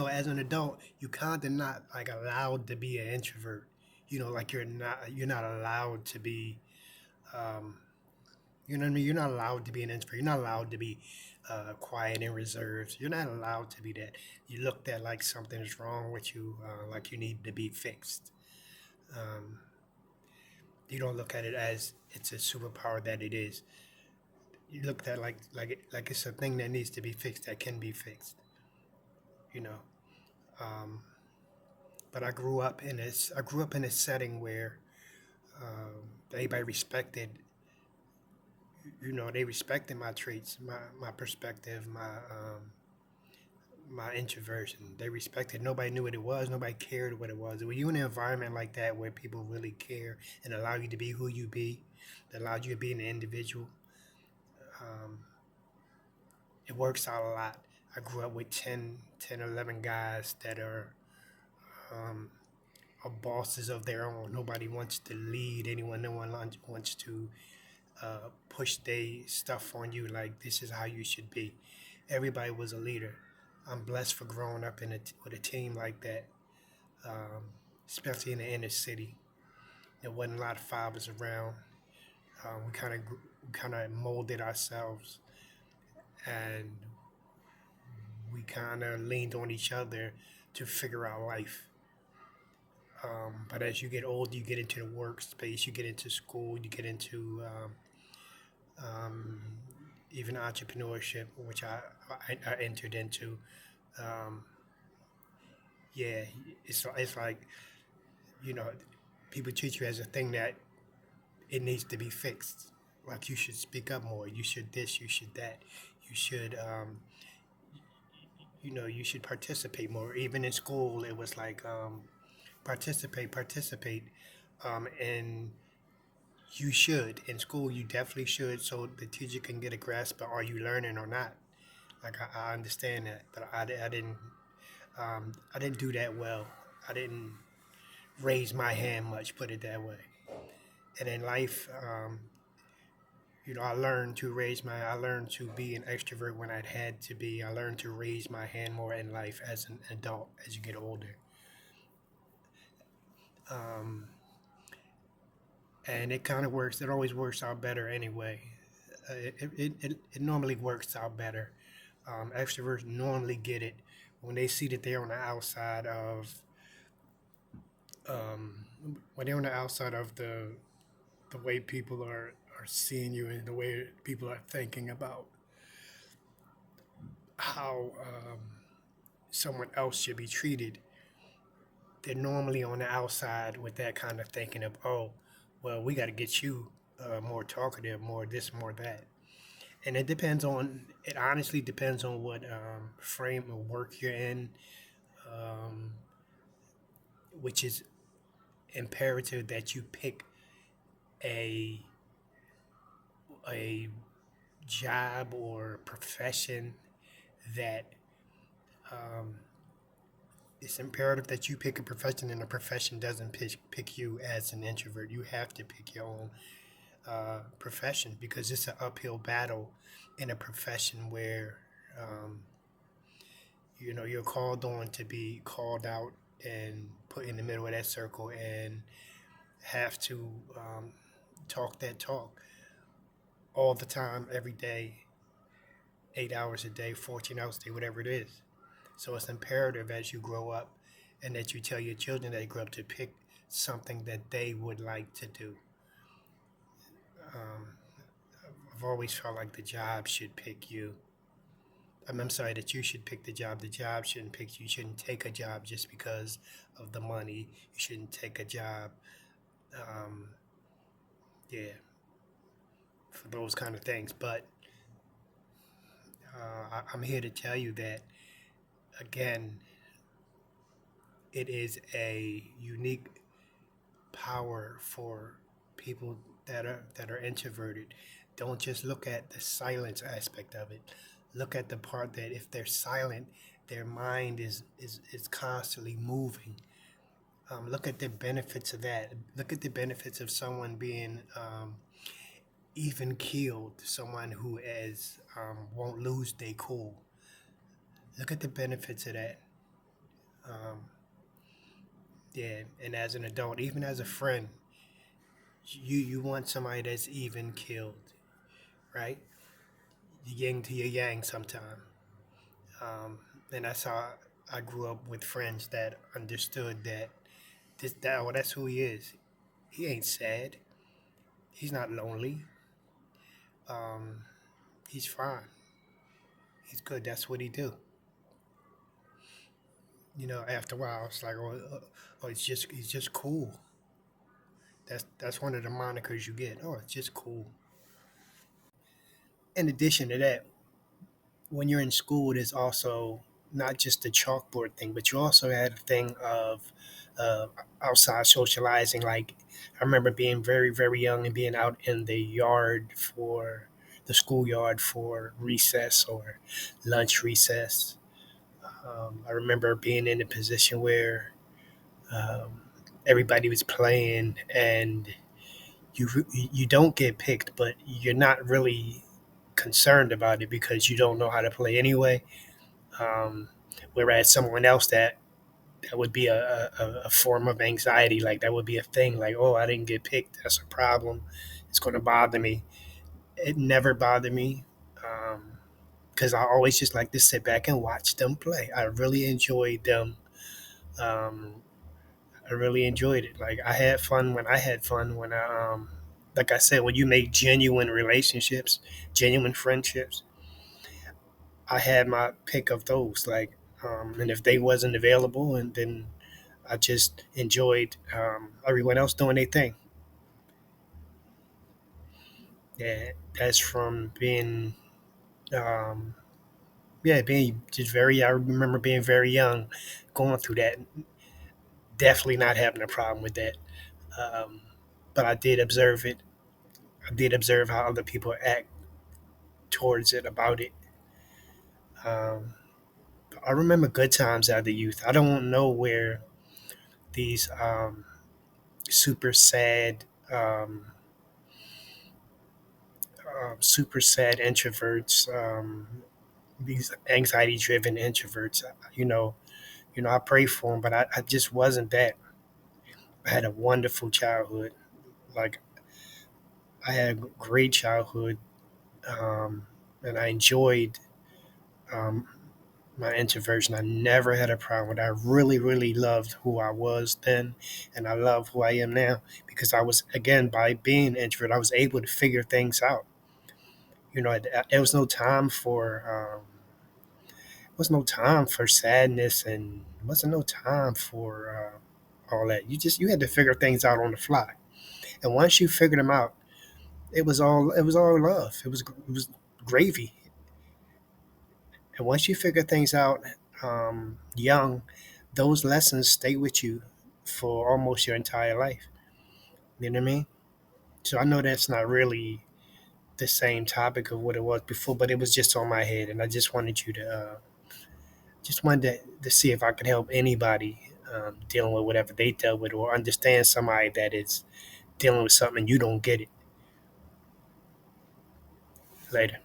as an adult, you kind of not like allowed to be an introvert. Like you're not allowed to be, um, you know what I mean? You're not allowed to be an introvert. You're not allowed to be quiet and reserved. You're not allowed to be that. You looked at like something is wrong with you, like you need to be fixed. Um, you don't look at it as it's a superpower that it is. You look at like it's a thing that needs to be fixed that can be fixed. You know. Um, but I grew up in a setting where everybody respected. They respected my traits, my perspective, my introversion. They respected. Nobody knew what it was. Nobody cared what it was. When you in an environment like that where people really care and allow you to be who you be, that allowed you to be an individual, um, it works out a lot. I grew up with 11 guys that um, are bosses of their own. Nobody wants to lead anyone. No one wants to push their stuff on you like this is how you should be. Everybody was a leader. I'm blessed for growing up with a team like that, um, especially in the inner city. There wasn't a lot of fathers around. We kind of molded ourselves, and we kind of leaned on each other to figure out life. But as you get older, you get into the workspace, you get into school, you get into um, even entrepreneurship, which I entered into. Um, yeah, it's like you know, people treat you as a thing that it needs to be fixed. Like you should speak up more. You should this. You should that. You should you should participate more. Even in school, it was like participate, and you should in school. You definitely should, so the teacher can get a grasp of are you learning or not. Like I understand that, but I didn't do that well. I didn't raise my hand much, put it that way. And in life, I learned to be an extrovert when I had to be. I learned to raise my hand more in life as an adult as you get older. Um, and it kind of works. It always works out better anyway. It normally works out better. Extroverts normally get it when they see that they're on the outside of um, when they're on the outside of the way people are seeing you and the way people are thinking about how someone else should be treated. They're normally on the outside with that kind of thinking of, oh, well, we got to get you more talkative, more this, more that. And it honestly depends on what frame of work you're in, um, which is imperative that you pick a, a job or profession that um, it's imperative that you pick a profession and the profession doesn't pick you as an introvert. You have to pick your own profession because it's an uphill battle in a profession where um, you're called on to be called out and put in the middle of that circle and have to talk that talk all the time, every day, 8 hours a day, 14 hours a day, whatever it is. So it's imperative as you grow up and that you tell your children that they grow up to pick something that they would like to do. Um, I've always felt like the job should pick you. I'm sorry, that you should pick the job. The job shouldn't pick you. You shouldn't take a job just because of the money. You shouldn't take a job, um, yeah, for those kind of things. But I'm here to tell you that, again, it is a unique power for people that are introverted. Don't just look at the silence aspect of it. Look at the part that if they're silent, their mind is constantly moving. Look at the benefits of that. Look at the benefits of someone being even keeled, someone who is won't lose their cool. Look at the benefits of that. Um, yeah, and as an adult, even as a friend, you want somebody that's even killed, right? Yin to your yang sometime. Um, and that's how I grew up with friends that understood that well, that's who he is. He ain't sad. He's not lonely. Um, he's fine. He's good. That's what he do. After a while, it's like, oh, he's just cool. That's one of the monikers you get. Oh, it's just cool. In addition to that, when you're in school, there's also not just the chalkboard thing, but you also had a thing of uh, outside socializing. Like I remember being very, very young and being out in the yard for the schoolyard for recess or lunch recess. I remember being in a position where um, everybody was playing and you don't get picked, but you're not really concerned about it because you don't know how to play anyway. Um, Whereas someone else that would be a form of anxiety, like that would be a thing, like, oh, I didn't get picked, that's a problem, it's going to bother me. It never bothered me because I always just like to sit back and watch them play. I really enjoyed them. um, I really enjoyed it. Like I had fun when I had fun when like I said, when you make genuine relationships, genuine friendships, I had my pick of those. Like, and if they wasn't available, and then I just enjoyed everyone else doing their thing. Yeah, that's from being, um, yeah, being just very. I remember being very young, going through that. Definitely not having a problem with that. Um, but I did observe it. I did observe how other people act towards it, about it. Um, I remember good times out of the youth. I don't know where these super sad, super sad introverts, these anxiety-driven introverts. I pray for them, but I just wasn't that. I had a wonderful childhood. Like I had a great childhood, and I enjoyed um, my introversion. I never had a problem with it. I really, really loved who I was then, and I love who I am now because I was, again, by being an introvert, I was able to figure things out. There was no time for was no time for sadness, and wasn't no time for all that. You had to figure things out on the fly, and once you figured them out, it was all love. It was gravy. And once you figure things out young, those lessons stay with you for almost your entire life. You know what I mean? So I know that's not really the same topic of what it was before, but it was just on my head, and I just wanted you to just wanted to see if I could help anybody dealing with whatever they dealt with, or understand somebody that is dealing with something and you don't get it later.